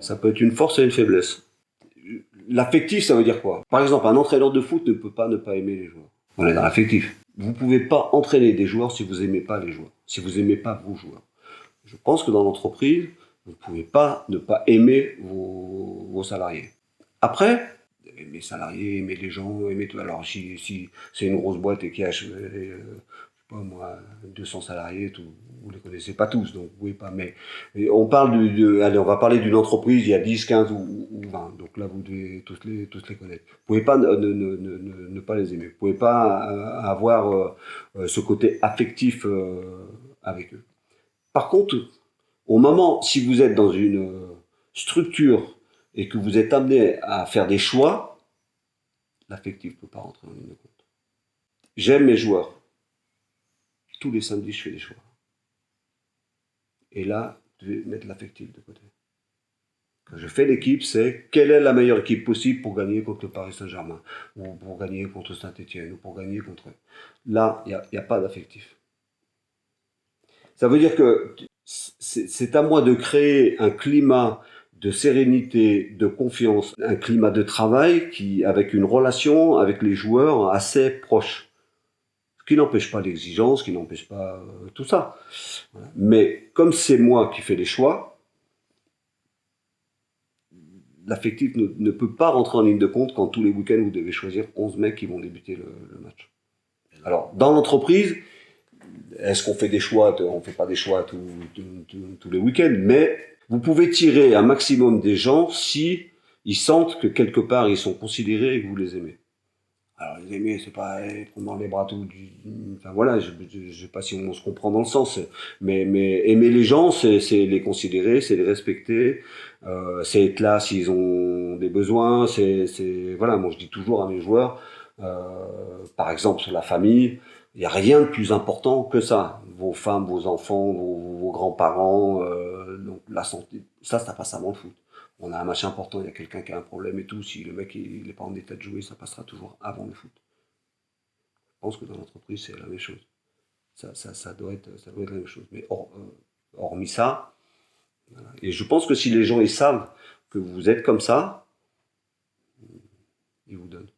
Ça peut être une force et une faiblesse. L'affectif, ça veut dire quoi? Par exemple, un entraîneur de foot ne peut pas ne pas aimer les joueurs. On est dans l'affectif. Vous ne pouvez pas entraîner des joueurs si vous n'aimez pas les joueurs, si vous n'aimez pas vos joueurs. Je pense que dans l'entreprise, vous ne pouvez pas ne pas aimer vos salariés. Après, aimer les salariés, aimer les gens, aimer tout. Alors, si c'est une grosse boîte et qu'il y a, je sais pas moi, 200 salariés, tout, vous les connaissez pas tous, donc vous pouvez pas. Mais on parle allez, on va parler d'une entreprise, il y a 10, 15 ou 20. Donc là, vous devez tous les connaître. Vous pouvez pas ne pas les aimer. Vous pouvez pas avoir ce côté affectif avec eux. Par contre, au moment, si vous êtes dans une structure et que vous êtes amené à faire des choix, l'affectif ne peut pas rentrer en ligne de compte. J'aime mes joueurs. Tous les samedis, je fais des choix. Et là, je vais mettre l'affectif de côté. Quand je fais l'équipe, c'est quelle est la meilleure équipe possible pour gagner contre le Paris Saint-Germain, ou pour gagner contre Saint-Etienne, ou pour gagner contre... Là, il n'y a pas d'affectif. Ça veut dire que c'est à moi de créer un climat de sérénité, de confiance, un climat de travail avec une relation avec les joueurs assez proche. Ce qui n'empêche pas l'exigence, qui n'empêche pas tout ça. Mais comme c'est moi qui fais les choix, l'affectif ne peut pas rentrer en ligne de compte quand tous les week-ends vous devez choisir 11 mecs qui vont débuter le match. Alors, dans l'entreprise, est-ce qu'on fait des choix? On ne fait pas des choix tous les week-ends, mais vous pouvez tirer un maximum des gens si ils sentent que quelque part ils sont considérés et que vous les aimez. Alors les aimer, c'est pas prendre dans les bras tout. Enfin voilà, je sais pas si on se comprend dans le sens, mais aimer les gens, c'est les considérer, c'est les respecter, c'est être là s'ils ont des besoins. Voilà, moi je dis toujours à mes joueurs, par exemple sur la famille. Il n'y a rien de plus important que ça. Vos femmes, vos enfants, vos grands-parents, donc la santé, ça passe avant le foot. On a un match important, il y a quelqu'un qui a un problème et tout. Si le mec il n'est pas en état de jouer, ça passera toujours avant le foot. Je pense que dans l'entreprise, c'est la même chose. Ça doit être la même chose. Mais hormis ça, voilà. Et je pense que si les gens ils savent que vous êtes comme ça, ils vous donnent.